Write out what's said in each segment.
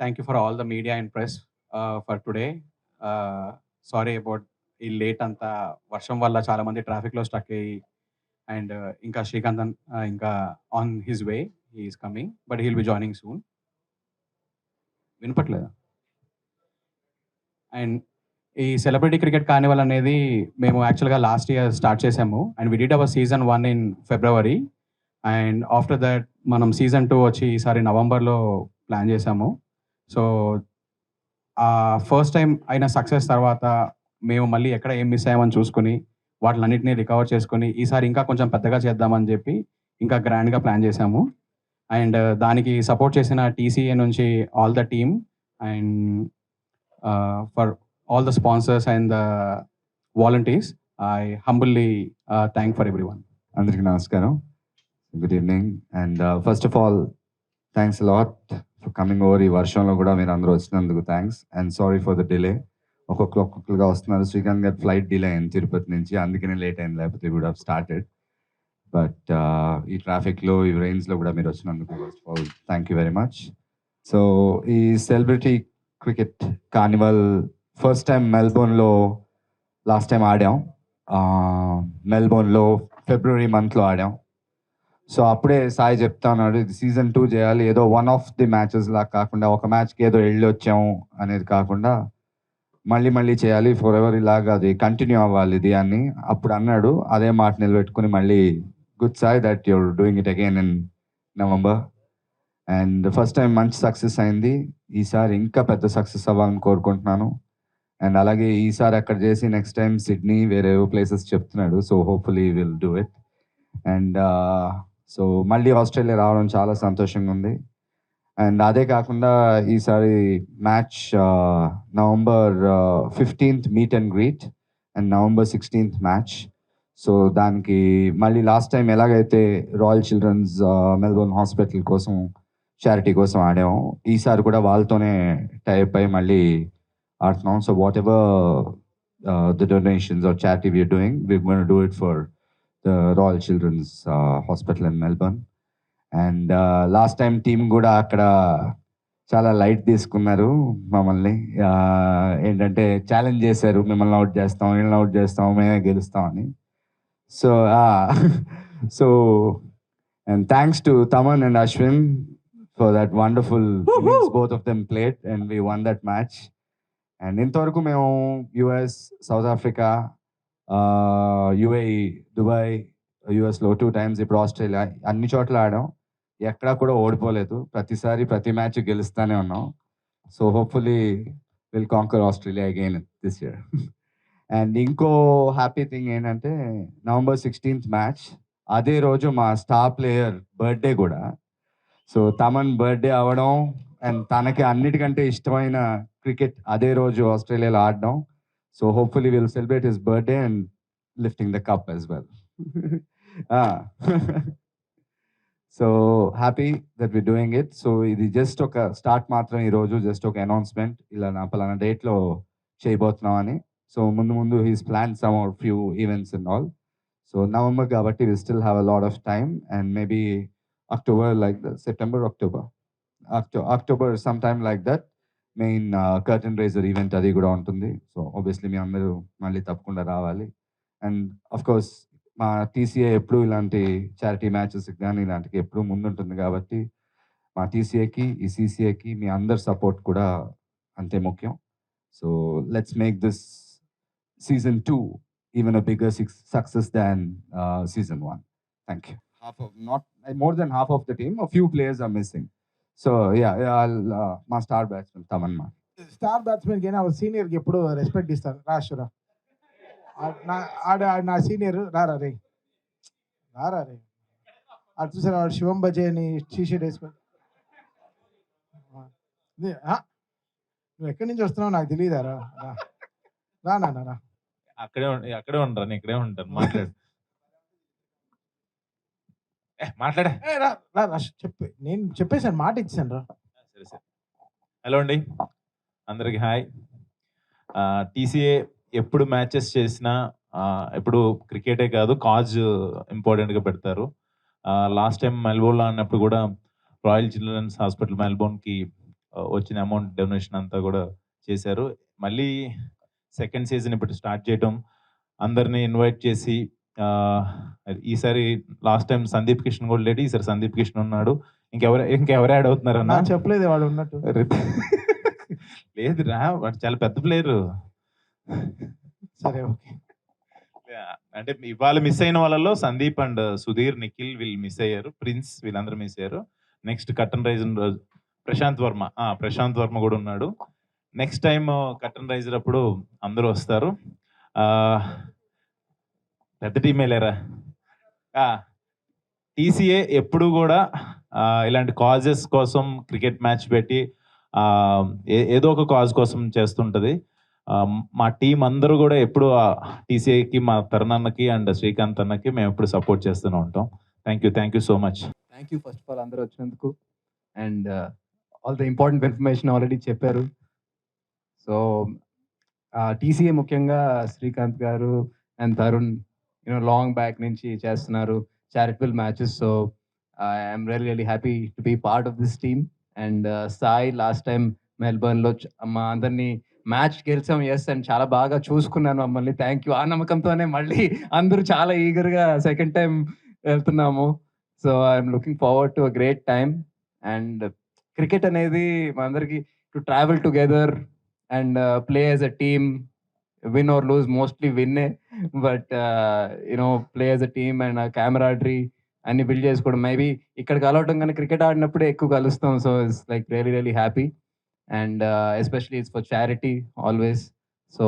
thank you for all the media and press for today. Sorry about ఈ late అంతా వర్షం వల్ల చాలా మంది ట్రాఫిక్లో స్టక్ అయ్యి అండ్ ఇంకా శ్రీకాంత్ ఇంకా on his way he is coming but he'll be joining soon. వినపట్లేదా? అండ్ ఈ సెలబ్రిటీ క్రికెట్ కార్నివల్ అనేది మేము యాక్చువల్గా లాస్ట్ ఇయర్ స్టార్ట్ చేసాము and we did our season 1 in February and after that మనం సీజన్ 2 వచ్చి ఈసారి నవంబర్లో ప్లాన్ చేసాము. సో ఫస్ట్ టైం అయిన సక్సెస్ తర్వాత మేము మళ్ళీ ఎక్కడ ఏం మిస్ అయ్యామని చూసుకొని వాటిలన్నింటినీ రికవర్ చేసుకొని ఈసారి ఇంకా కొంచెం పెద్దగా చేద్దామని చెప్పి ఇంకా గ్రాండ్గా ప్లాన్ చేసాము. అండ్ దానికి సపోర్ట్ చేసిన టీసీఏ నుంచి all the team and for all the sponsors and the volunteers, I humbly thank for everyone. Andariki namaskaram. Good evening. And first of all, thanks a lot for coming over. Ee varshamlo kuda meer andaru vachinanduku thanks and sorry for the delay. ఒక్కొక్కరుగా వస్తున్నారు. శ్రీకాంత్ గారి flight delay అయింది తిరుపతి నుంచి, అందుకనే late అయింది, లేకపోతే would have started. But ఈ ట్రాఫిక్లో ఈ రైన్స్లో కూడా మీరు వచ్చినందుకు first of all thank you very much. So ఈ celebrity cricket carnival first time మెల్బోర్న్లో లాస్ట్ టైం ఆడాం. మెల్బోర్న్లో ఫిబ్రవరి మంత్లో ఆడాం. సో అప్పుడే సాయి చెప్తా ఉన్నాడు ఇది సీజన్ 2 చేయాలి, ఏదో వన్ ఆఫ్ ది మ్యాచెస్ లాగా కాకుండా ఒక మ్యాచ్కి ఏదో వెళ్ళి వచ్చాము అనేది కాకుండా మళ్ళీ చేయాలి, ఫర్ ఎవర్ ఇలాగా అది కంటిన్యూ అవ్వాలి ఇది అని అప్పుడు అన్నాడు. అదే మాట నిలబెట్టుకుని మళ్ళీ good Sai that your doing it again in November. And first time మంచి సక్సెస్ అయింది. ఈసారి ఇంకా పెద్ద సక్సెస్ అవ్వాలని కోరుకుంటున్నాను. అండ్ అలాగే ఈసారి అక్కడ చేసి నెక్స్ట్ టైం సిడ్నీ వేరే ప్లేసెస్ చెప్తున్నాడు. So hopefully will do it. And so మళ్ళీ ఆస్ట్రేలియా రావడం చాలా సంతోషంగా ఉంది. అండ్ అదే కాకుండా ఈసారి match November 15th meet and greet and November 16th match. So దానికి మళ్ళీ లాస్ట్ టైం ఎలాగైతే రాయల్ చిల్డ్రన్స్ మెల్బోర్న్ హాస్పిటల్ కోసం చారిటీ కోసం ఆడాము, ఈసారి కూడా వాళ్ళతోనే టైప్ అయి మళ్ళీ ఆడుతున్నాం. So whatever the donations or charity we're doing, we're going to do it for the Royal Children's Hospital in Melbourne. And last time team కూడా అక్కడ చాలా లైట్ తీసుకున్నారు మమ్మల్ని. ఏంటంటే ఛాలెంజ్ చేశారు, మిమ్మల్ని అవుట్ చేస్తాం, వీళ్ళని అవుట్ చేస్తాం, మేమే గెలుస్తాం అని. So so and thanks to Thaman and Ashwin for that wonderful innings both of them played and we won that match. And ఇంతవరకు మేము US, south Africa, UAE, Dubai, యుఎస్లో 2 times, ఇప్పుడు ఆస్ట్రేలియా, అన్ని చోట్ల ఆడాం. ఎక్కడా కూడా ఓడిపోలేదు. ప్రతిసారి ప్రతి మ్యాచ్ గెలుస్తూనే ఉన్నాం. So hopefully will conquer Australia again this year. And ఇంకో హ్యాపీ థింగ్ ఏంటంటే నవంబర్ 16th మ్యాచ్ అదే రోజు మా స్టార్ ప్లేయర్ బర్త్డే కూడా. సో తమన్ బర్త్డే అవ్వడం అండ్ తనకి అన్నిటికంటే ఇష్టమైన క్రికెట్ అదే రోజు ఆస్ట్రేలియాలో ఆడడం. So hopefully will celebrate his birthday and lifting the cup as well. So happy that we doing it. So ఇది జస్ట్ ఒక స్టార్ట్ మాత్రం, ఈరోజు జస్ట్ ఒక అనౌన్స్మెంట్, ఇలా నా పలానా డేట్లో చేయబోతున్నాం అని. సో ముందు he's plan some or few events and all. So November కాబట్టి we still have a lot of time and maybe October like the September October some time like that main curtain raiser event అది కూడా ఉంటుంది. So obviously మీ అందరూ మళ్ళీ తప్పకుండా రావాలి. And of course మా TCA ఎప్పుడు ఇలాంటి చారిటీ మ్యాచెస్ కానీ ఇలాంటికి ఎప్పుడు ముందుంటుంది కాబట్టి మా టీసీఏకి ఈ సీసీఏకి మీ అందరి సపోర్ట్ కూడా అంతే ముఖ్యం. So let's make this season 2 even a bigger success than season 1. Thank you. Not more than half of the team, a few players are missing. So I'll my star batsman Taman ma. Star batsmen కి నా senior కి ఎప్పుడు respect ఇస్తాను. రాష్ట్ర నా senior రారా రే అది చూసారా, వాడు శివం బజే అని టీషర్ట్ వేసుకొని. నువ్వు ఎక్కడి నుంచి వస్తున్నావు నాకు తెలియదారా, రా నాన్న రా. అక్కడే ఉంటాను, ఇక్కడే ఉంటాను. మాట్లాడే చెప్పి నేను చెప్పేసాను, మాట ఇచ్చాను రా. సరే. హలో అండి, అందరికి హాయ్. టీసీఏ ఎప్పుడు మ్యాచెస్ చేసినా ఎప్పుడు క్రికెటే కాదు కాజ్ ఇంపార్టెంట్గా పెడతారు. లాస్ట్ టైం మెల్బోర్న్లో ఆడినప్పుడు కూడా రాయల్ చిల్డ్రన్స్ హాస్పిటల్ మెల్బోర్న్కి వచ్చిన అమౌంట్ డొనేషన్ అంతా కూడా చేశారు. మళ్ళీ సెకండ్ సీజన్ ఇప్పుడు స్టార్ట్ చేయటం, అందరిని ఇన్వైట్ చేసి ఈసారి లాస్ట్ టైం సందీప్ కిషన్ కూడా లేడు, ఈసారి సందీప్ కిషన్ ఉన్నాడు. ఇంకెవరు యాడ్ అవుతున్నారన్నా? నాకు చెప్పలేదు వాడు ఉన్నట్టు. లేదురా, వాడు చాలా పెద్ద ప్లేయరు. సరే ఓకే. అంటే ఇవాళ మిస్ అయిన వాళ్ళలో సందీప్ అండ్ సుధీర్, నిఖిల్ వీళ్ళు మిస్ అయ్యారు, ప్రిన్స్ వీళ్ళందరూ మిస్ అయ్యారు. నెక్స్ట్ కర్టన్ రైజర్ రోజు ప్రశాంత్ వర్మ కూడా ఉన్నాడు. నెక్స్ట్ టైం కర్టన్ రైజర్ అప్పుడు అందరూ వస్తారు. పెద్ద టీమే లేరా. టీసీఏ ఎప్పుడు కూడా ఇలాంటి కాజెస్ కోసం క్రికెట్ మ్యాచ్ పెట్టి ఏదో ఒక కాజ్ కోసం చేస్తుంటుంది. మా టీం అందరూ కూడా ఎప్పుడు టీసీఐకి, మా తరుణ్ అన్నకి అండ్ శ్రీకాంత్ అన్నకి మేము ఎప్పుడు సపోర్ట్ చేస్తూనే ఉంటాం. Thank you so much. Thank you first of all అందరూ వచ్చినందుకు. And all the important information already చెప్పారు. సో టీసీఏ ముఖ్యంగా Srikanth garu and Tarun long back నుంచి చేస్తున్నారు charitable matches. So I'm really happy to be part of this team. And Sai last time మెల్బర్న్లో మా అందరినీ match గెలిచాం, ఎస్, అండ్ చాలా బాగా చూసుకున్నాను మమ్మల్ని. Thank you. ఆ నమ్మకంతోనే మళ్ళీ అందరూ చాలా ఈగర్గా సెకండ్ టైం వెళ్తున్నాము. So I'm looking forward to a great time. And cricket అనేది మనందరికీ to travel together and play as a team, win or lose, mostly విన్నే, but play as a team and camaraderie అన్ని build చేసుకోవడం. Maybe ఇక్కడ కలవటం కానీ cricket ఆడినప్పుడే ఎక్కువ కలుస్తాం. So it's like really happy. And especially it's for charity always. So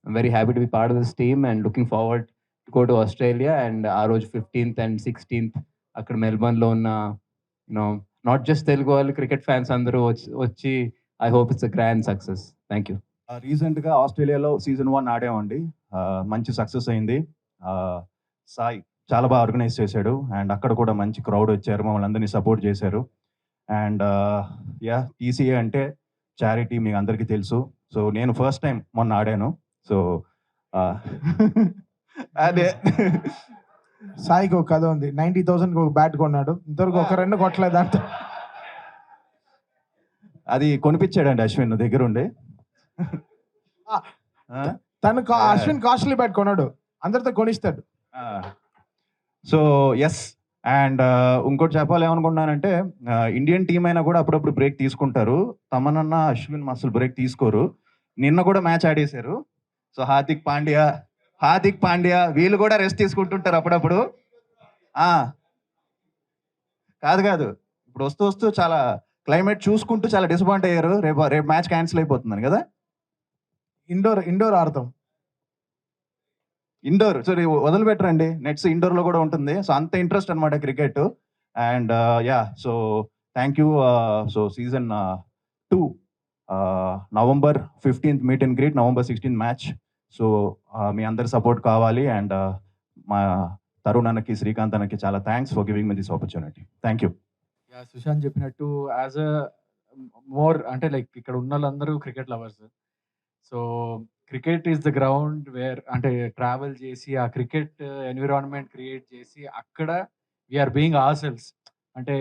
I'm very happy to be part of this team and looking forward to go to Australia and our 15th and 16th అక్కడ మెల్బర్న్లో ఉన్న not just Telugu వాళ్ళు cricket fans అందరూ వచ్చి I hope it's a grand success. Thank you. రీసెంట్గా ఆస్ట్రేలియాలో season 1 ఆడామండి. మంచి success అయింది. సాయి చాలా బాగా ఆర్గనైజ్ చేశాడు అండ్ అక్కడ కూడా మంచి క్రౌడ్ వచ్చారు, మమ్మల్ని అందరినీ సపోర్ట్ చేశారు. అండ్ టీసీఏ అంటే చారిటీ మీకు అందరికీ తెలుసు. సో నేను ఫస్ట్ టైం మొన్న ఆడాను. సో అదే సాయికి ఒక కథ ఉంది. 90,000కి ఒక బ్యాట్ కొన్నాడు, ఇంతవరకు ఒక 2 కొట్టలేదు. అంత అది కొనిపించాడండి అశ్విన్ దగ్గరుండి. తను అశ్విన్ కాస్ట్లీ బ్యాట్ కొన్నాడు, అందరితో కొనిస్తాడు. So yes. అండ్ ఇంకోటి చెప్పాలి ఏమనుకుంటున్నానంటే, ఇండియన్ టీం అయినా కూడా అప్పుడప్పుడు బ్రేక్ తీసుకుంటారు. తమనన్న అశ్విన్ అసలు బ్రేక్ తీసుకోరు. నిన్న కూడా మ్యాచ్ ఆడేశారు. సో హార్దిక్ పాండ్యా వీళ్ళు కూడా రెస్ట్ తీసుకుంటుంటారు అప్పుడప్పుడు. కాదు ఇప్పుడు వస్తూ చాలా క్లైమేట్ చూసుకుంటూ చాలా డిసప్పాయింట్ అయ్యారు. రేపు మ్యాచ్ క్యాన్సిల్ అయిపోతుందని కదా. ఇండోర్ ఆడతాం. ఇండోర్ సో వదిలిపెట్టరండి, నెట్స్ ఇండోర్లో కూడా ఉంటుంది. సో అంత ఇంట్రెస్ట్ అనమాట cricket. And so thank you. So season 2 November 15th meet and greet, November 16th match. So మీ అందరి సపోర్ట్ కావాలి. అండ్ మా తరుణ్ అన్నకి, శ్రీకాంత్ అన్నకి చాలా thanks for giving me this opportunity. Thank you. Sushanth చెప్పినట్టు యాజ్ అ మోర్ అంటే లైక్ ఇక్కడ ఉన్న వాళ్ళందరూ cricket lovers. So cricket is the ground where అంటే ట్రావెల్ చేసి ఆ క్రికెట్ ఎన్విరాన్మెంట్ క్రియేట్ చేసి అక్కడ వీఆర్ బీయింగ్ అవర్ సెల్స్. అంటే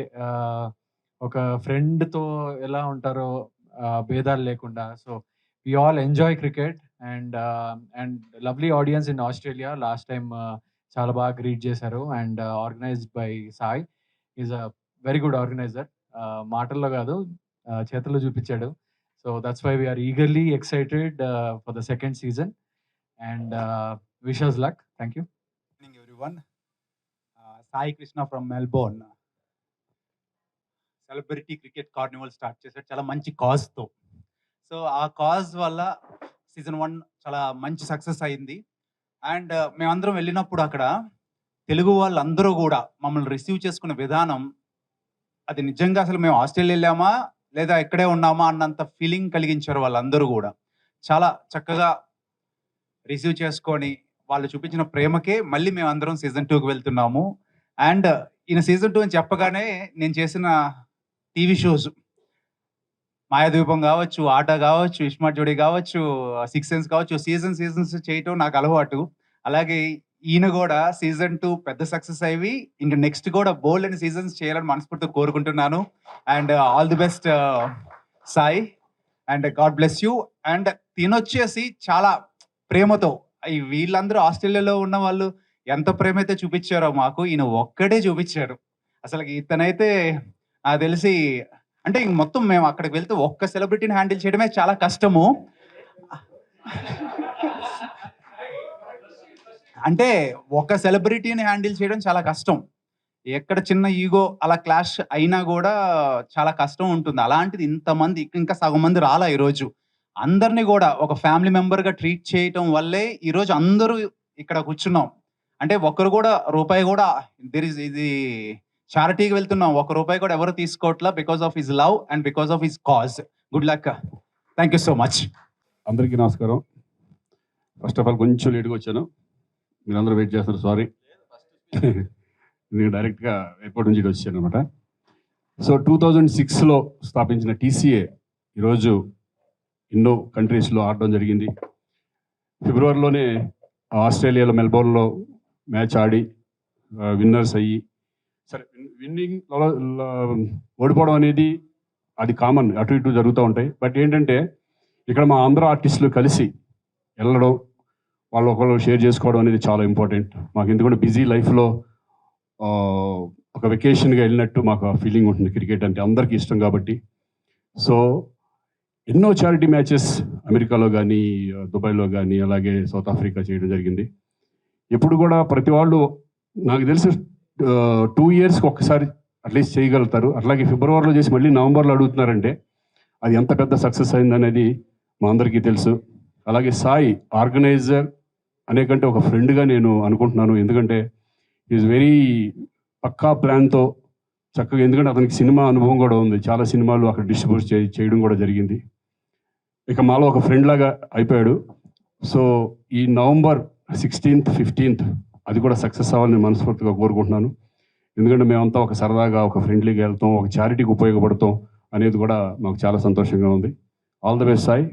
ఒక ఫ్రెండ్తో ఎలా ఉంటారో భేదాలు లేకుండా. So we all enjoy cricket and lovely audience in Australia. Last time చాలా బాగా గ్రీట్ చేశారు and organised by Sai. Is a very good organiser. మాటల్లో కాదు చేతుల్లో చూపించాడు. So that's why we are eagerly excited for the second season and wish us luck. Thank you. Good evening everyone. Sai Krishna from Melbourne. Celebrity Cricket Carnival start చేశారు చాలా మంచి cause తో. So ఆ cause వల్ల season 1 చాలా మంచి success అయింది. And మేమందరం వెళ్ళినప్పుడు అక్కడ తెలుగు వాళ్ళందరూ కూడా మమ్మల్ని రిసీవ్ చేసుకున్న విధానం, అది నిజంగా అసలు మేము ఆస్ట్రేలియా వెళ్ళామా లేదా ఇక్కడే ఉన్నామా అన్నంత ఫీలింగ్ కలిగించారు వాళ్ళందరూ కూడా. చాలా చక్కగా రిసీవ్ చేసుకొని వాళ్ళు చూపించిన ప్రేమకే మళ్ళీ మేము అందరం సీజన్ 2కి వెళ్తున్నాము. అండ్ ఈయన సీజన్ 2 అని చెప్పగానే నేను చేసిన టీవీ షోస్ మాయాద్వీపం కావచ్చు, ఆట కావచ్చు, ఇస్మార్ట్ జోడీ కావచ్చు, 6 సెన్స్ కావచ్చు, సీజన్స్ చేయటం నాకు అలవాటు. అలాగే ఈయన కూడా సీజన్ 2 పెద్ద సక్సెస్ అయ్యి ఇంకా నెక్స్ట్ కూడా బోల్డ్ అండ్ సీజన్స్ చేయాలని మనస్ఫూర్తిగా కోరుకుంటున్నాను. And all the best Sai, and God bless you. And తినొచ్చేసి చాలా ప్రేమతో, వీళ్ళందరూ ఆస్ట్రేలియాలో ఉన్న వాళ్ళు ఎంత ప్రేమ అయితే చూపించారో మాకు, ఈయన ఒక్కడే చూపించారు. అసలు ఇతనైతే నాకు తెలిసి అంటే ఇంక మొత్తం మేము అక్కడికి వెళ్తే ఒక్క సెలబ్రిటీని హ్యాండిల్ చేయడమే చాలా కష్టము. అంటే ఒక సెలబ్రిటీని హ్యాండిల్ చేయడం చాలా కష్టం. ఎక్కడ చిన్న ఈగో అలా క్లాష్ అయినా కూడా చాలా కష్టం ఉంటుంది. అలాంటిది ఇంతమంది ఇంకా సగం మంది రాలా ఈరోజు. అందరినీ కూడా ఒక ఫ్యామిలీ మెంబర్గా ట్రీట్ చేయటం వల్లే ఈరోజు అందరూ ఇక్కడ కూర్చున్నాం. అంటే ఒక్కరు కూడా రూపాయి కూడా ఇది చారిటీకి వెళ్తున్నాం, ₹1 కూడా ఎవరు తీసుకోవట్లా, because of his love and because of his cause. Good luck. Thank you so much. అందరికీ నమస్కారం. ఫస్ట్ ఆఫ్ ఆల్ కొంచెం లేట్గా వచ్చాను, మీరందరూ వెయిట్ చేస్తారు, సారీ. నేను డైరెక్ట్గా ఎయిర్పోర్ట్ నుంచి వచ్చాను అనమాట. సో 2006లో స్థాపించిన టీసీఏ ఈరోజు ఎన్నో కంట్రీస్లో ఆడడం జరిగింది. ఫిబ్రవరిలోనే ఆస్ట్రేలియాలో మెల్బోర్న్లో మ్యాచ్ ఆడి విన్నర్స్ అయ్యి, సరే విన్నింగ్ ఓడిపోవడం అనేది అది కామన్, అటు ఇటు జరుగుతూ ఉంటాయి. బట్ ఏంటంటే ఇక్కడ మా అందరూ ఆర్టిస్టులు కలిసి వెళ్ళడం, వాళ్ళు ఒకళ్ళు షేర్ చేసుకోవడం అనేది చాలా ఇంపార్టెంట్ మాకు. ఎందుకంటే బిజీ లైఫ్లో ఒక వెకేషన్గా వెళ్ళినట్టు మాకు ఆ ఫీలింగ్ ఉంటుంది. క్రికెట్ అంటే అందరికీ ఇష్టం కాబట్టి. సో ఎన్నో చారిటీ మ్యాచెస్ అమెరికాలో కానీ దుబాయ్లో కానీ అలాగే సౌత్ ఆఫ్రికా చేయడం జరిగింది. ఎప్పుడు కూడా ప్రతి వాళ్ళు నాకు తెలిసి 2 yearsకి ఒక్కసారి అట్లీస్ట్ చేయగలుగుతారు. అట్లాగే ఫిబ్రవరిలో చేసి మళ్ళీ నవంబర్లో అడుగుతున్నారంటే అది ఎంత పెద్ద సక్సెస్ అయిందనేది మా అందరికీ తెలుసు. అలాగే సాయి ఆర్గనైజర్ అనేకంటే ఒక ఫ్రెండ్గా నేను అనుకుంటున్నాను. ఎందుకంటే ఈజ్ వెరీ పక్కా ప్లాన్తో చక్కగా, ఎందుకంటే అతనికి సినిమా అనుభవం కూడా ఉంది, చాలా సినిమాలు అక్కడ డిస్ట్రిబ్యూట్ చేయడం కూడా జరిగింది. ఇక మాలో ఒక ఫ్రెండ్ లాగా అయిపోయాడు. సో ఈ నవంబర్ 16th, 15th అది కూడా సక్సెస్ అవ్వాలని మనస్ఫూర్తిగా కోరుకుంటున్నాను. ఎందుకంటే మేమంతా ఒక సరదాగా ఒక ఫ్రెండ్లీగా వెళ్తాం, ఒక చారిటీకి ఉపయోగపడతాం అనేది కూడా మాకు చాలా సంతోషంగా ఉంది. ఆల్ ద బెస్ట్ సాయి,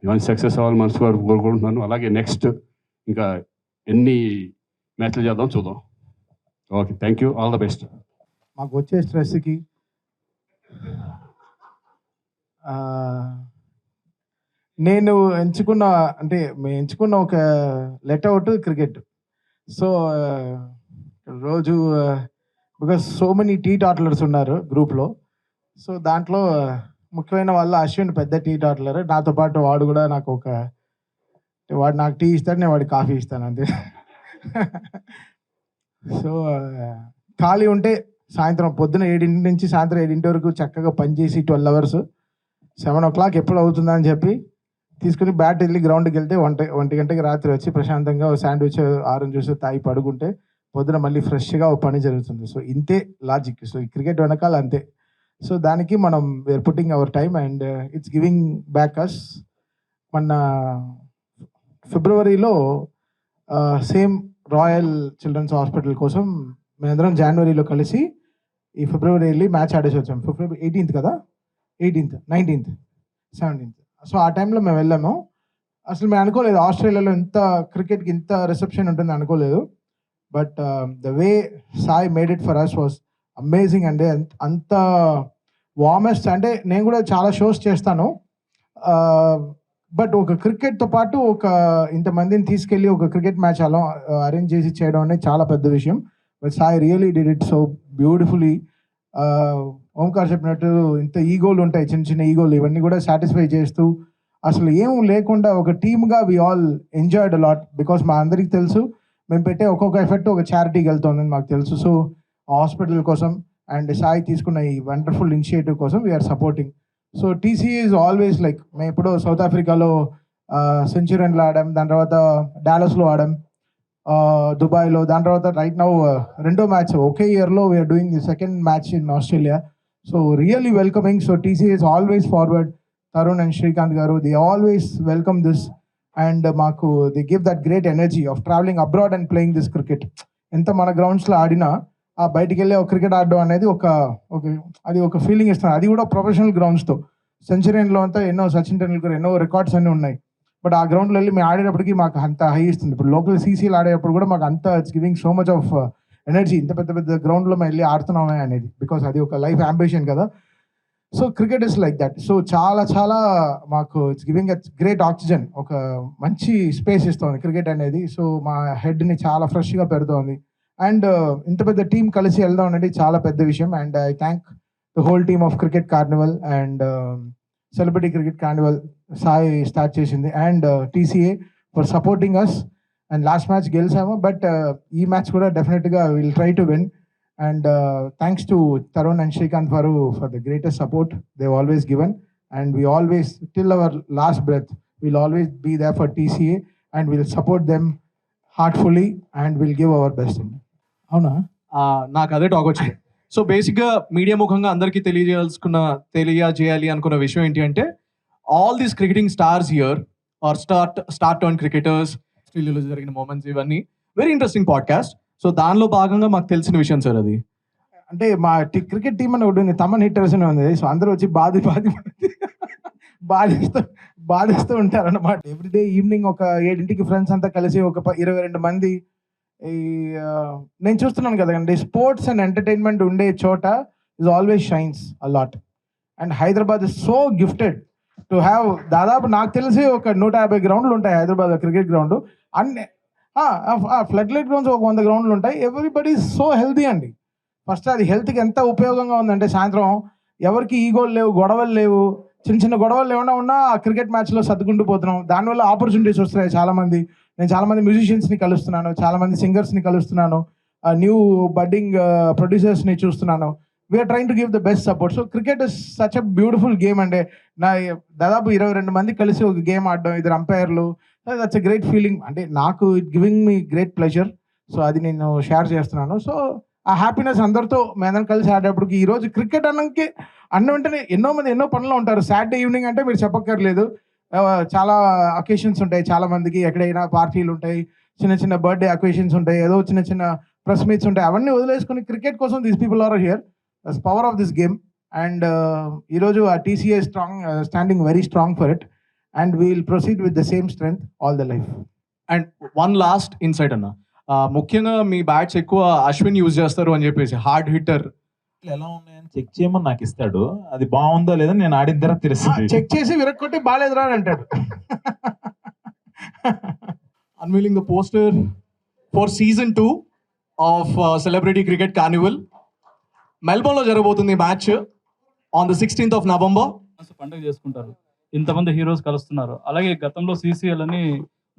ఇవన్నీ సక్సెస్ అవ్వాలని మనసుగా కోరుకుంటున్నాను. అలాగే నెక్స్ట్ ఇంకా ఎన్ని మ్యాచ్లు చేద్దాం చూద్దాం. Okay, thank you, all the best. మాకు వచ్చే స్ట్రెస్కి నేను ఎంచుకున్న మేము ఎంచుకున్న ఒక లెట్అవుట్ క్రికెట్. సో రోజు బికాస్ సో మెనీ టీ టాటలర్స్ ఉన్నారు గ్రూప్లో. సో దాంట్లో ముఖ్యమైన వాళ్ళు అశ్విన్ పెద్ద టీ టాటలర్. నాతో పాటు వాడు కూడా నాకు వాడు నాకు టీ ఇస్తాడు, నేను వాడికి కాఫీ ఇస్తాను అంతే. సో ఖాళీ ఉంటే సాయంత్రం పొద్దున 7 నుంచి సాయంత్రం 7 వరకు చక్కగా పనిచేసి 12 hours, 7 o'clock ఎప్పుడు అవుతుందని చెప్పి తీసుకుని బ్యాట్ వెళ్ళి గ్రౌండ్కి వెళ్తే 1 గంటకి రాత్రి వచ్చి ప్రశాంతంగా శాండ్విచ్ ఆరెంజ్ జ్యూస్ తాగి పడుకుంటే పొద్దున మళ్ళీ ఫ్రెష్గా ఒక పని జరుగుతుంది. సో ఇంతే లాజిక్. సో ఈ క్రికెట్ వెనకాల అంతే. సో దానికి మనం we're putting our time and it's giving back us. మన ఫిబ్రవరిలో సేమ్ రాయల్ చిల్డ్రన్స్ హాస్పిటల్ కోసం మేమందరం జనవరిలో కలిసి ఈ ఫిబ్రవరి వెళ్ళి మ్యాచ్ ఆడేసి వచ్చాం. ఫిబ్రవరి 18th కదా, 18th, 19th, 17th. సో ఆ టైంలో మేము వెళ్ళాము. అసలు మేము అనుకోలేదు ఆస్ట్రేలియాలో ఇంత క్రికెట్కి ఇంత రిసెప్షన్ ఉంటుంది అనుకోలేదు. But the way Sai made it for us was amazing అండి. అంత వార్మెస్ట్. అంటే నేను కూడా చాలా షోస్ చేస్తాను, బట్ ఒక క్రికెట్తో పాటు ఇంతమందిని తీసుకెళ్ళి ఒక క్రికెట్ మ్యాచ్ అలా అరేంజ్ చేసి చేయడం అనేది చాలా పెద్ద విషయం. But Sai really did it so beautifully. Omkar చెప్పినట్టు ఇంత ఈగోలు ఉంటాయి, చిన్న చిన్న ఈగోలు, ఇవన్నీ కూడా సాటిస్ఫై చేస్తూ అసలు ఏం లేకుండా ఒక టీమ్గా we all enjoyed a lot. Because మా అందరికి తెలుసు మేము పెట్టే ఒక్కొక్క ఎఫెక్ట్ ఒక చారిటీకి వెళ్తుందని మాకు తెలుసు. సో హాస్పిటల్ కోసం అండ్ సాయి తీసుకున్న ఈ వండర్ఫుల్ ఇనిషియేటివ్ కోసం we are supporting. So TCA is always like, మేము ఇప్పుడు సౌత్ ఆఫ్రికాలో సెంచురీన్లో ఆడాం, దాని తర్వాత డాలస్లో ఆడాం, దుబాయ్లో, దాని తర్వాత రైట్ నౌ 2వ మ్యాచ్ ఒకే ఇయర్లో we're doing the 2nd match in Australia. So really welcoming. So TCA is always forward. Tarun and Srikanth garu, they always welcome this and మాకు they give that great energy of travelling abroad and playing this cricket. ఎంత మన గ్రౌండ్స్లో ఆడినా ఆ బయటికి వెళ్ళి ఒక cricket ఆడడం అనేది అది ఒక ఫీలింగ్ ఇస్తుంది. అది కూడా ప్రొఫెషనల్ గ్రౌండ్స్తో. సెంచరీన్లో అంతా ఎన్నో సచిన్ టెండూల్కర్ ఎన్నో రికార్డ్స్ అన్నీ ఉన్నాయి. బట్ ఆ గ్రౌండ్లో వెళ్ళి మేము ఆడేటప్పటికి మాకు అంత హై ఇస్తుంది. ఇప్పుడు లోకల్ సీసీలు ఆడేటప్పుడు కూడా మాకు అంత it's giving so much of energy. ఇంత పెద్ద పెద్ద గ్రౌండ్లో మేము వెళ్ళి ఆడుతున్నామే అనేది, బికాస్ అది ఒక లైఫ్ అంబిషన్ కదా. So cricket is like that. So చాలా చాలా మాకు it's giving a great oxygen, ఒక మంచి స్పేస్ ఇస్తుంది క్రికెట్ అనేది. సో మా హెడ్ని చాలా ఫ్రెష్గా పెడుతోంది. అండ్ ఇంత పెద్ద టీం కలిసి వెళ్దాం అనేది చాలా పెద్ద విషయం. And I thank the whole team of cricket carnival and celebrity cricket carnival Sai start చేసింది, and TCA for supporting us. And last match గెలిచాము, బట్ ఈ మ్యాచ్ కూడా డెఫినెట్గా will try to win. And thanks to Tarun and Srikanth for the greatest support they've always given. And we always, till our last breath, we'll always be there for TCA and we'll support them heartfully and we'll give our best. అవునా? నాకు అదే talk వచ్చింది. So బేసిక్గా media ముఖంగా అందరికీ తెలియజేయాలి అనుకున్న విషయం ఏంటి అంటే, all these cricketing stars here are star turn cricketers, ఆస్ట్రేలియాలో జరిగిన మూమెంట్స్, ఇవన్నీ వెరీ ఇంట్రెస్టింగ్ పాడ్కాస్ట్. సో దానిలో భాగంగా మాకు తెలిసిన విషయం సార్ అది. అంటే మా క్రికెట్ టీం అని ఒకటి ఉంది, తమన్ హిట్టర్స్ అని ఉంది. సో అందరూ వచ్చి బాధిస్తూ ఉంటారు అన్నమాట. ఎవ్రీడే ఈవినింగ్ ఒక 7 ఫ్రెండ్స్ అంతా కలిసి ఒక 22 మంది. నేను చూస్తున్నాను కదండి, స్పోర్ట్స్ అండ్ ఎంటర్టైన్మెంట్ ఉండే చోట is always shines a lot. And Hyderabad is so gifted to have, దాదాపు నాకు తెలిసి ఒక 150 గ్రౌండ్లు ఉంటాయి హైదరాబాద్ క్రికెట్ గ్రౌండ్. అన్ని ఫ్లడ్ లైట్ గ్రౌండ్స్ ఒక 100 గ్రౌండ్లు ఉంటాయి. ఎవ్రీబడి సో హెల్తీ అండి. ఫస్ట్ అది హెల్త్కి ఎంత ఉపయోగంగా ఉందంటే, సాయంత్రం ఎవరికి ఈగోలు లేవు, గొడవలు లేవు, చిన్న గొడవలు ఏమైనా ఉన్నా ఆ క్రికెట్ మ్యాచ్లో సర్దుకుంటూ పోతున్నాం. దానివల్ల ఆపర్చునిటీస్ వస్తున్నాయి చాలామంది. నేను చాలామంది మ్యూజిషియన్స్ని కలుస్తున్నాను, చాలామంది సింగర్స్ని కలుస్తున్నాను, న్యూ బడ్డింగ్ ప్రొడ్యూసర్స్ని చూస్తున్నాను. We are trying to give the best support. So cricket is such a beautiful game అండి. దాదాపు 22 మంది కలిసి ఒక గేమ్ ఆడడం, 2 అంపైర్లు, దట్స్ ఎ గ్రేట్ ఫీలింగ్. అంటే నాకు it giving me great pleasure. So అది నేను షేర్ చేస్తున్నాను. సో ఆ హ్యాపీనెస్ అందరితో మేమందరం కలిసి ఆడేటప్పటికి, ఈరోజు క్రికెట్ అన్న వెంటనే ఎన్నో మంది ఎన్నో పనులు ఉంటారు. సాటర్డే ఈవినింగ్ అంటే మీరు చెప్పక్కర్లేదు, చాలా అకేషన్స్ ఉంటాయి చాలా మందికి, ఎక్కడైనా పార్టీలు ఉంటాయి, చిన్న బర్త్డే అకేషన్స్ ఉంటాయి, ఏదో చిన్న ప్రెస్ మీట్స్ ఉంటాయి. అవన్నీ వదిలేసుకుని క్రికెట్ కోసం these people are here. That's power of this game. And ఈరోజు ఆ TCA standing very strong for it. And we will proceed with the same strength all the life. And one last insight అన్న, ముఖ్యంగా మీ bats ఎక్కువ Ashwin use చేస్తారు అని చెప్పేసి, hard hitter ఎలా ఉన్నాయని చెక్ చేయమని నాకు ఇస్తాడు. అది బాగుందో లేదో నేను ఆడిన తర్వాత తెలుస్తుంది. చెక్ చేసి విరక్కొట్టి బాగాలేదురా అని అంటాడు. Unveiling the poster for season 2 of celebrity cricket carnival. మెల్బోర్న్లో జరగబోతుంది match on the 16th of November. పండుగ చేసుకుంటారు, ఇంతమంది హీరోస్ కలుస్తున్నారు. అలాగే గతంలో CCL అని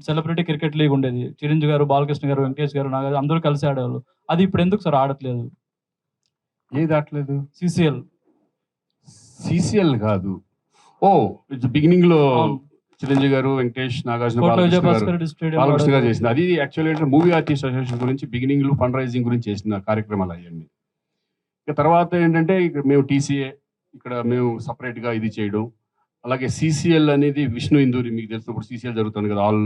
సెలబ్రిటీ క్రికెట్ లీగ్ ఉండేది. చిరంజీవి గారు, బాలకృష్ణ గారు, వెంకటేష్ గారు, నాగార్జున అందరూ కలిసి ఆడేవాళ్ళు. అది ఇప్పుడు ఎందుకు సార్ ఆడట్లేదు? ఏది ఆడలేదు? CCL కాదు. ఇట్స్ బిగినింగ్ లో చిరంజీవి గారు, వెంకటేష్, నాగార్జున, బాలకృష్ణ గారు చేసింది. అది యాక్చువల్లీ అంటే మూవీ ఆర్టిస్ట్ అసోసియేషన్ గురించి బిగినింగ్ లో ఫండ్ రైజింగ్ గురించి చేసిన కార్యక్రమాలు అవన్నీ. ఇక తర్వాత ఏంటంటే ఇక్కడ మేము TCA, ఇక్కడ మేము సపరేట్ గా ఇది చేయడం. అలాగే CCL అనేది విష్ణు ఇందూరి, మీకు తెలిసినప్పుడు CCL జరుగుతుంది కదా, ఆల్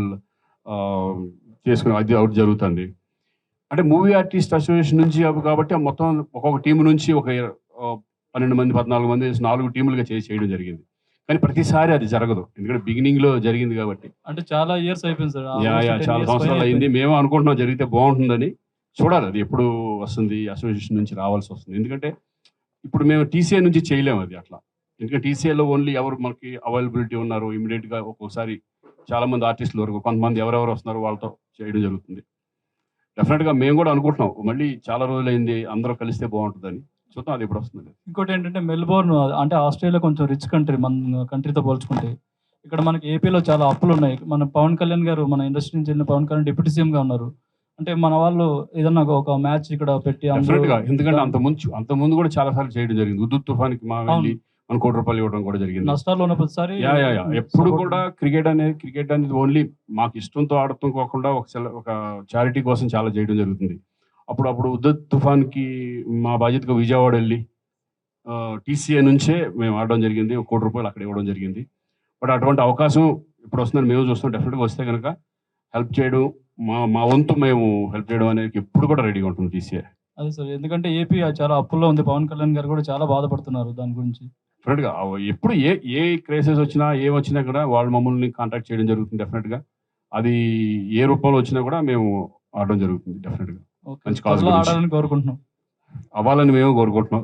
చేసుకుని అది అవుట్ జరుగుతుంది. అంటే మూవీ ఆర్టిస్ట్ అసోసియేషన్ నుంచి కాబట్టి మొత్తం ఒక్కొక్క టీం నుంచి ఒక 12 మంది 14 మంది 4 టీములుగా చేయడం జరిగింది. కానీ ప్రతిసారి అది జరగదు, ఎందుకంటే బిగినింగ్ లో జరిగింది కాబట్టి. అంటే చాలా ఇయర్స్ అయిపోయింది సార్. చాలా సంవత్సరాలు అయింది. మేము అనుకుంటున్నాం జరిగితే బాగుంటుందని. చూడాలి అది ఎప్పుడు వస్తుంది, అసోసియేషన్ నుంచి రావాల్సి వస్తుంది. ఎందుకంటే ఇప్పుడు మేము TCA నుంచి చేయలేము అది అట్లా. ఎందుకంటే TCAలో ఓన్లీ ఎవరు మనకి అవైలబిలిటీ ఉన్నారు, ఇమీడియట్గా ఒక్కొక్కసారి చాలా మంది ఆర్టిస్టులు వరకు కొంతమంది ఎవరెవరు వస్తున్నారు వాళ్ళతో చేయడం జరుగుతుంది. డెఫినెట్గా మేము కూడా అనుకుంటున్నాం, మళ్ళీ చాలా రోజులైంది అందరూ కలిస్తే బాగుంటుందని. చూద్దాం అది ఎప్పుడు వస్తుంది. ఇంకోటి ఏంటంటే మెల్బోర్న్ అంటే ఆస్ట్రేలియా కొంచెం రిచ్ కంట్రీ, మన కంట్రీతో పోల్చుకుంటే. ఇక్కడ మనకి ఏపీలో చాలా అప్పులు ఉన్నాయి. మన పవన్ కళ్యాణ్ గారు, మన ఇండస్ట్రీ నుంచి వెళ్ళిన పవన్ కళ్యాణ్ డిప్యూటీ సీఎంగా ఉన్నారు. అంటే మన వాళ్ళు ఏదన్నా ఒక మ్యాచ్ ఇక్కడ పెట్టి, ఎందుకంటే అంత ముందు కూడా చాలా సార్లు చేయడం జరిగింది. ఉద్దు తుఫాన్కి మా వెళ్ళి మన ₹1 ఇవ్వడం కూడా జరిగింది. నష్టాల్లో ఉన్న ప్రతిసారి ఎప్పుడు కూడా క్రికెట్ అనేది ఓన్లీ మాకు ఇష్టంతో ఆడటం కాకుండా ఒక చారిటీ కోసం చాలా చేయడం జరుగుతుంది. అప్పుడు ఉద్దు తుఫాన్కి మా బాధ్యతగా విజయవాడ వెళ్ళి TCA నుంచే మేము ఆడడం జరిగింది. ₹1 అక్కడ ఇవ్వడం జరిగింది. బట్ అటువంటి అవకాశం ఇప్పుడు వస్తుందని మేము చూస్తాం. డెఫినెట్గా వస్తే కనుక హెల్ప్ చేయడం, మా వంతు మేము హెల్ప్ చేయడం అనేది ఎప్పుడు కూడా రెడీగా ఉంటుంది TCA. అదే సార్, ఎందుకంటే ఏపీ చాలా అప్పుల్లో ఉంది. పవన్ కళ్యాణ్ గారు కూడా చాలా బాధపడుతున్నారు దాని గురించి. డెఫినెట్గా ఎప్పుడు ఏ క్రైసిస్ వచ్చినా వచ్చినా కూడా వాళ్ళు మమ్మల్ని కాంటాక్ట్ చేయడం జరుగుతుంది. డెఫినెట్గా అది ఏ రూపంలో వచ్చినా కూడా మేము ఆడడం జరుగుతుంది. డెఫినెట్గా మంచి కాజ్ ఆడాలని కోరుకుంటున్నాం, అవ్వాలని మేము కోరుకుంటున్నాం.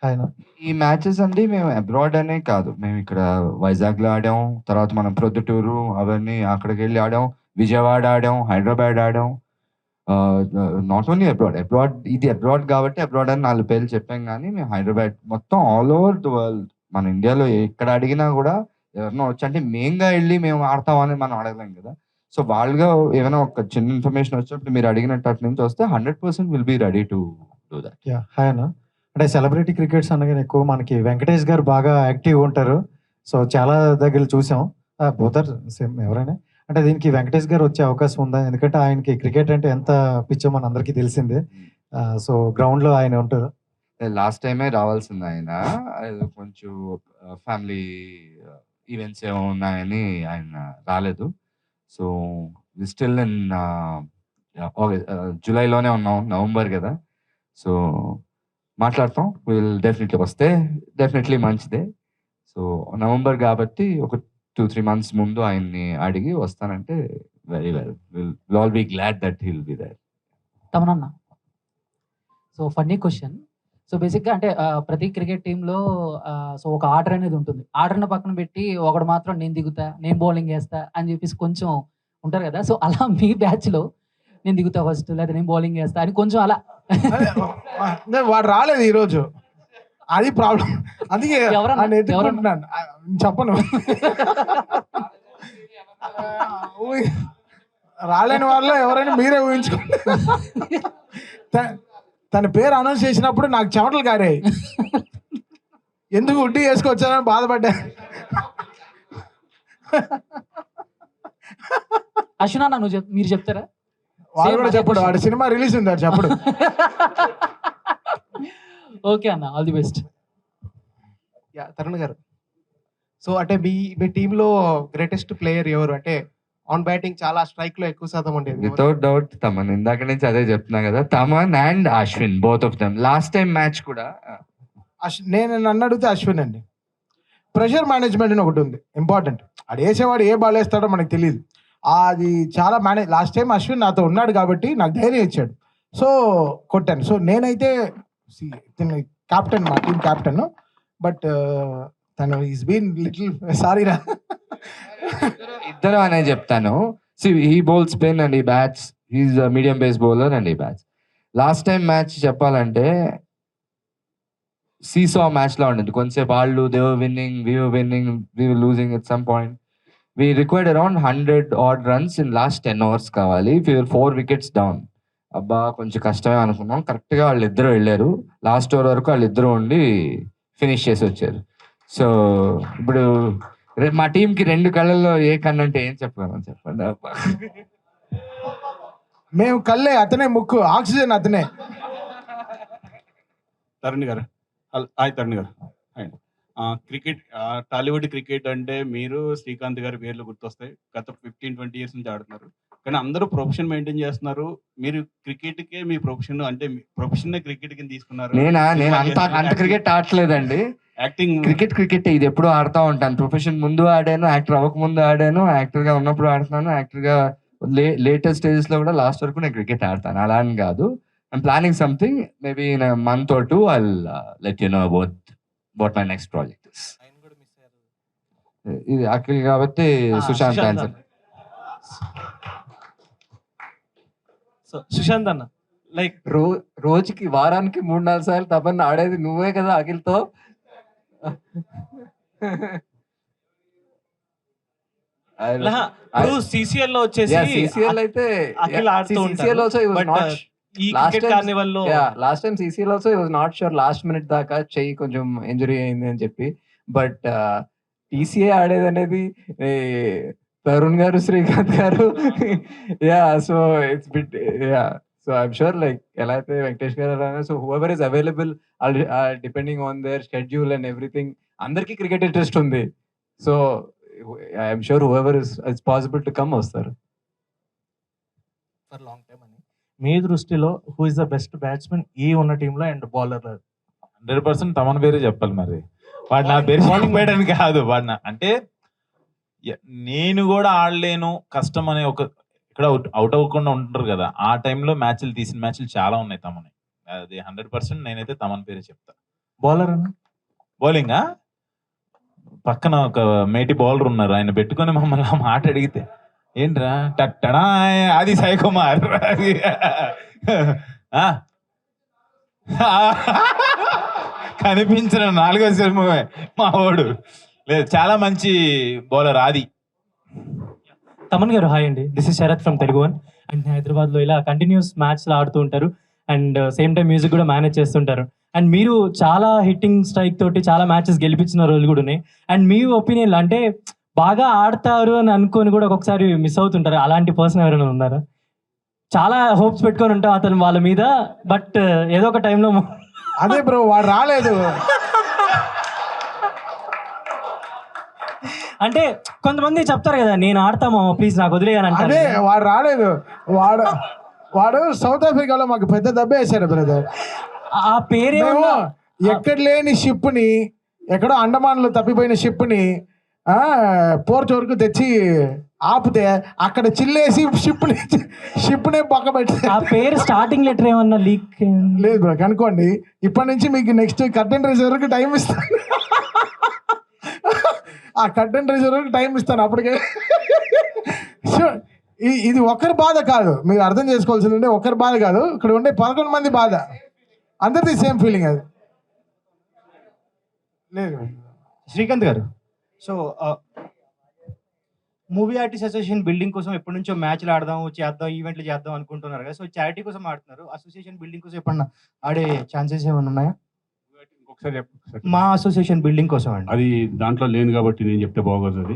ఆయన ఈ మ్యాచెస్ అండి మేము అబ్రాడ్ అనే కాదు, మేము ఇక్కడ వైజాగ్లో ఆడాం, తర్వాత మనం ప్రొద్దుటూరు అవన్నీ అక్కడికి వెళ్ళి ఆడాం, విజయవాడ ఆడాం, హైదరాబాద్ ఆడాం. నాట్ ఓన్లీ అబ్రాడ్ ఇది అబ్రాడ్ కాబట్టి అబ్రాడ్ అని 4 పేర్లు చెప్పాం, కానీ మేము హైదరాబాద్ మొత్తం ఆల్ ఓవర్ ది వరల్డ్, మన ఇండియాలో ఎక్కడ అడిగినా కూడా ఎవరినో వచ్చి, అంటే మెయిన్గా వెళ్ళి మేము ఆడతామని మనం అడగలేం కదా. సో వాళ్ళుగా ఏమైనా ఒక చిన్న ఇన్ఫర్మేషన్ వచ్చినప్పుడు మీరు అడిగినట్టు అటు నుంచి వస్తే 100% will be ready to do that. ఆయన అంటే సెలబ్రిటీ క్రికెట్స్ అనగానే ఎక్కువ మనకి వెంకటేష్ గారు బాగా యాక్టివ్ ఉంటారు. సో చాలా దగ్గర చూసాం, పోతారు సేమ్ ఎవరైనా. అంటే దీనికి వెంకటేష్ గారు వచ్చే అవకాశం ఉందా? ఎందుకంటే ఆయనకి క్రికెట్ అంటే ఎంత పిచ్చో మన అందరికీ తెలిసిందే. సో గ్రౌండ్లో ఆయన ఉంటారు. లాస్ట్ టైమే రావాల్సింది ఆయన, కొంచెం ఫ్యామిలీ ఈవెంట్స్ ఏమో ఉన్నాయని ఆయన రాలేదు. సో స్టిల్ ఇన్ జూలైలోనే ఉన్నాం, నవంబర్ కదా. సో మాట్లాడతాం, విల్ డెఫినెట్లీ వస్తే డెఫినెట్లీ మంచిదే. సో నవంబర్ కాబట్టి ఒక 2-3 months ముందు ఆయన్ని అడిగి వస్తానంటే very well, will all be glad that he will be there. తమనన్న, సో ఫన్నీ క్వశ్చన్. సో బేసిక్గా అంటే ప్రతి క్రికెట్ టీంలో సో ఒక ఆర్డర్ అనేది ఉంటుంది. ఆర్డర్ని పక్కన పెట్టి ఒకడు మాత్రం నేను దిగుతా, నేను బౌలింగ్ వేస్తా అని చెప్పేసి కొంచెం ఉంటారు కదా. సో అలా మీ బ్యాచ్లో నేను దిగుతా ఫస్ట్, లేదా నేను బౌలింగ్ వేస్తా అని కొంచెం అలా వాడు రాలేదు ఈరోజు, అది ప్రాబ్లం. అందుకే ఎత్తుకుంటున్నాను, చెప్పను. రాలేని వాళ్ళు ఎవరైనా మీరే ఊహించుకోండి. తన పేరు అనౌన్స్ చేసినప్పుడు నాకు చెమటలు కారాయి, ఎందుకు ఉడ్డీ వేసుకొచ్చానని బాధపడ్డా. అశ్వినా మీరు చెప్తారా? వాడు కూడా చెప్పడు, వాడు సినిమా రిలీజ్ ఉంది, వాడు చెప్పడు. ఓకే అన్న, ఆల్ ది బెస్ట్. తరుణ్ గారు, సో అంటే మీ టీంలో గ్రేటెస్ట్ ప్లేయర్ ఎవరు? అంటే ఆన్ బ్యాటింగ్ చాలా స్ట్రైక్ లో ఎక్కువ శాతం ఉండేది. వితౌట్ డౌట్ తమన్, ఇందాక నుంచి అదే చెప్తున్నా కదా, Thaman and Ashwin, both of them. Last time match కూడా నేను నన్ను అడిగితే అశ్విన్ అండి. ప్రెషర్ మేనేజ్మెంట్ అని ఒకటి ఉంది ఇంపార్టెంట్. అది వేసేవాడు ఏ బాల్ వేస్తాడో మనకు తెలియదు, అది చాలా లాస్ట్ టైం అశ్విన్ నాతో ఉన్నాడు కాబట్టి నాకు ధైర్యం ఇచ్చాడు, సో కొట్టాను. సో నేనైతే క్యాప్టెన్, మా టీం క్యాప్టెన్, బట్ తను ఈస్ బీన్ లిటిల్ సారీ రా. ఇద్దరు అనే చెప్తాను. హీ బౌల్స్ స్పిన్ అండ్ ఈ bats, he is medium pace bowler and ఈ బ్యాట్స్. లాస్ట్ టైం మ్యాచ్ చెప్పాలంటే సీసా మ్యాచ్ లా ఉండేది. కొంచెంసేపు వాళ్ళు they were winning, we were winning, we were losing at some point. We required around 100 odd runs in last 10 overs కావాలి. 4 wickets down. అబ్బా కొంచెం కష్టమే అనుకున్నాం. కరెక్ట్గా వాళ్ళిద్దరూ వెళ్ళారు, లాస్ట్ ఓవర్ వరకు వాళ్ళిద్దరూ ఉండి ఫినిష్ చేసి వచ్చారు. సో ఇప్పుడు మా టీంకి 2 కళ్ళల్లో ఏ కన్ను అంటే ఏం చెప్పగలం చెప్పండి. మేము కళ్ళే, అతనే ముక్కు, ఆక్సిజన్ అతనే. తరుణ్ గారు, హాయ్ తరుణ్ గారు, హాయ్. క్రికెట్, టాలీవుడ్ క్రికెట్ అంటే మీరు శ్రీకాంత్ గారి పేర్లు గుర్తొస్తాయి. గత 15-20 years నుంచి ఆడుతున్నారు, కానీ అందరూ ప్రొఫెషన్ మెయింటైన్ చేస్తున్నారు. మీరు క్రికెట్కే మీ ప్రొఫెషన్, అంటే ప్రొఫెషన్ క్రికెట్ కింద తీసుకున్నారు. నేను అంత క్రికెట్ ఆడలేదండి. యాక్టింగ్ క్రికెట్ ఇది ఎప్పుడు ఆడుతూ ఉంటాను. ప్రొఫెషన్ ముందు ఆడాను, యాక్టర్ అవ్వక ముందు ఆడాను, యాక్టర్గా ఉన్నప్పుడు ఆడుతున్నాను, యాక్టర్గా లేటెస్ట్ స్టేజెస్ లో కూడా లాస్ట్ వరకు నేను క్రికెట్ ఆడతాను. అలా అని కాదు. I'm planning something, maybe in a month or 2 I'll let you know about what my next project is. ఇది అఖిల్ కాబట్టి సుశాంత్ ఆన్సర్. సో సుశాంత్ అన్న, లైక్ రోజుకి వారానికి 3-4 సార్లు తపన్ ఆడేది నువ్వే కదా అఖిల్తో. సిసిఎల్ లో వచ్చేసి సిసిఎల్ అయితే అఖిల్ ఆడుతూ CCL also he was not ఈ క్రికెట్ కార్నివల్ లో last time CCL also he was not sure, last minute దాకా చెయ్యి కొంచెం ఇంజరీ అయింది అని చెప్పి. బట్ టీసీఏ ఆడేది అనేది తరుణ్ గారు, శ్రీకాంత్ గారు, yeah so it's bit, yeah so I'm sure like ఎలా అయితే వెంకటేష్ గారు, so whoever is available depending on their schedule and everything, అందరికీ క్రికెట్ ఇంట్రెస్ట్ ఉంది. So I'm sure whoever is possible to come వస్తారు. ఫర్ లాంగ్ టైం అని మీ దృష్టిలో who is the best batsmen ఈ ఉన్న టీంలో అండ్ బౌలర్? 100% తమన్ పేరే చెప్పాలి. మరి వాడు నా పేరు బౌలింగ్ వేయడానికి కాదు, వాడు అంటే నేను కూడా ఆడలేను కష్టం అనే ఒక ఇక్కడ అవుట్ అవ్వకుండా ఉంటారు కదా, ఆ టైంలో తీసిన మ్యాచ్లు చాలా ఉన్నాయి తమని. అది 100% నేనైతే తమన్ పేరే చెప్తా. బౌలర్ అన్న బౌలింగా పక్కన ఒక మేటి బౌలర్ ఉన్నారు, ఆయన పెట్టుకొని మమ్మల్ని ఆ మాట అడిగితే ఏంట్రా టట్టడా అది సాయి కుమార్ ఆ? కనిపించిన 4వ సినిమా మా వాడు. లేదు, చాలా మంచి బౌలర్ ఆది. తమన్ గారు హాయ్ అండి, this is Sharath from Telugu one. And హైదరాబాద్లో ఇలా కంటిన్యూస్ మ్యాచ్లు ఆడుతూ ఉంటారు అండ్ సేమ్ టైం మ్యూజిక్ కూడా మేనేజ్ చేస్తుంటారు. అండ్ మీరు చాలా హిట్టింగ్ స్ట్రైక్ తోటి చాలా మ్యాచెస్ గెలిపించిన రోజులు కూడా ఉన్నాయి. అండ్ మీ ఒపీనియన్ అంటే బాగా ఆడతారు అని అనుకొని కూడా ఒక్కొక్కసారి మిస్ అవుతుంటారు, అలాంటి పర్సన్ ఎవరైనా ఉన్నారా? చాలా హోప్స్ పెట్టుకొని ఉంటాం అతను వాళ్ళ మీద, బట్ ఏదో ఒక టైంలో అదే బ్రో వాడు రాలేదు. అంటే కొంతమంది చెప్తారు కదా, నేను ఆడతామో ప్లీజ్ నాకు వదిలేయని అంటే. అదే వాడు రాలేదు. వాడు సౌత్ ఆఫ్రికాలో మాకు పెద్ద దెబ్బ వేశాడు బ్రదర్. ఆ పేరేమో ఎక్కడ లేని షిప్ని, ఎక్కడో అండమాన్లో తప్పిపోయిన షిప్ని పోర్ట్ వరకు తెచ్చి ఆపితే అక్కడ చిల్లేసి షిప్నే పక్క పెట్టి. ఆ పేరు స్టార్టింగ్ లెటర్ ఏమన్నా లీక్ లేదు బ్రో, కనుక్కోండి. ఇప్పటి నుంచి మీకు నెక్స్ట్ కర్టెన్ రైజ్ వరకు టైం ఇస్తాను. ఆ కర్టెన్ రైజ్ వరకు టైం ఇస్తాను అప్పటికే. సో ఇది ఒకరి బాధ కాదు, మీరు అర్థం చేసుకోవాల్సిందంటే ఒకరి బాధ కాదు, ఇక్కడ ఉండే 11 మంది బాధ, అందరిది సేమ్ ఫీలింగ్. అది లేదు శ్రీకాంత్ గారు, so movie artist association building కోసం ఎప్పటి నుంచో మ్యాచ్లు ఆడదాం చేద్దాం ఈవెంట్లు చేద్దాం అనుకుంటున్నారు కదా, సో చారిటీ కోసం ఆడుతున్నారు. అసోసియేషన్ బిల్డింగ్ కోసం ఎప్పుడన్నా ఆడే ఛాన్సెస్ ఏమైనా ఉన్నాయా? మా అసోసియేషన్ బిల్డింగ్ కోసం అండి. అది దాంట్లో లేను కాబట్టి నేను చెప్తే బాగోదు.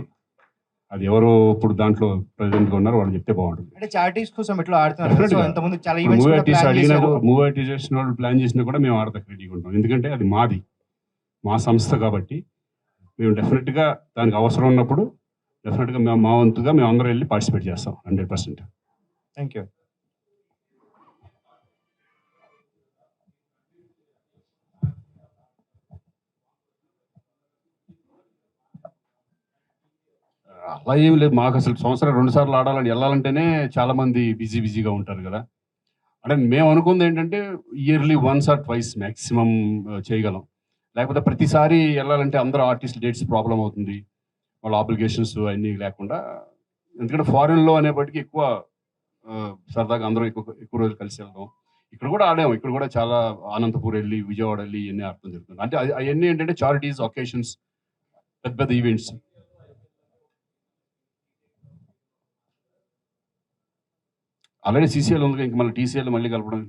అది ఎవరు ఇప్పుడు దాంట్లో ప్రెసిడెంట్గా ఉన్నారు వాళ్ళు చెప్తే బాగుంటుంది. అంటే చారిటీస్ కోసం ఎట్లా ఆడుతున్నారు? సో ఎంతమంది చాలా ఈవెంట్స్ మూవీ కూడా ఆర్టిస్ట్ ప్లాన్ అడిగినా చేశారు. మూవీ ఆర్టిస్ట్ చేసిన వాళ్ళు ప్లాన్ చేసినా కూడా మేము ఆడతాం రెడీగా ఉంటాం. ఎందుకంటే అది మాది, మా సంస్థ కాబట్టి మేము డెఫినెట్గా దానికి అవసరం ఉన్నప్పుడు డెఫినెట్గా మేము మా వంతుగా మేము అందరం వెళ్ళి పార్టిసిపేట్ చేస్తాం 100%. Thank you. అలా ఏం లేదు, మాకు అసలు సంవత్సరం 2 సార్లు ఆడాలని వెళ్ళాలంటేనే చాలా మంది బిజీగా ఉంటారు కదా. అంటే మేము అనుకుంది ఏంటంటే ఇయర్లీ 1 or 2 మ్యాక్సిమం చేయగలం. లేకపోతే ప్రతిసారి వెళ్ళాలంటే అందరూ ఆర్టిస్ట్ డేట్స్ ప్రాబ్లం అవుతుంది, వాళ్ళ ఆబ్లిగేషన్స్ అన్నీ లేకుండా. ఎందుకంటే ఫారిన్లో అనేప్పటికీ ఎక్కువ సరదాగా అందరూ ఎక్కువ రోజులు కలిసి వెళ్దాం. ఇక్కడ కూడా ఆడాము, ఇక్కడ కూడా చాలా అనంతపూర్ వెళ్ళి విజయవాడ వెళ్ళి ఇవన్నీ ఆడటం జరుగుతుంది. అంటే అవన్నీ ఏంటంటే చారిటీస్, ఒకేషన్స్, పెద్ద పెద్ద ఈవెంట్స్. ఆల్రెడీ సీసీఎల్ ఉంది, ఇంక మళ్ళీ టీసీఎల్ మళ్ళీ కలపడం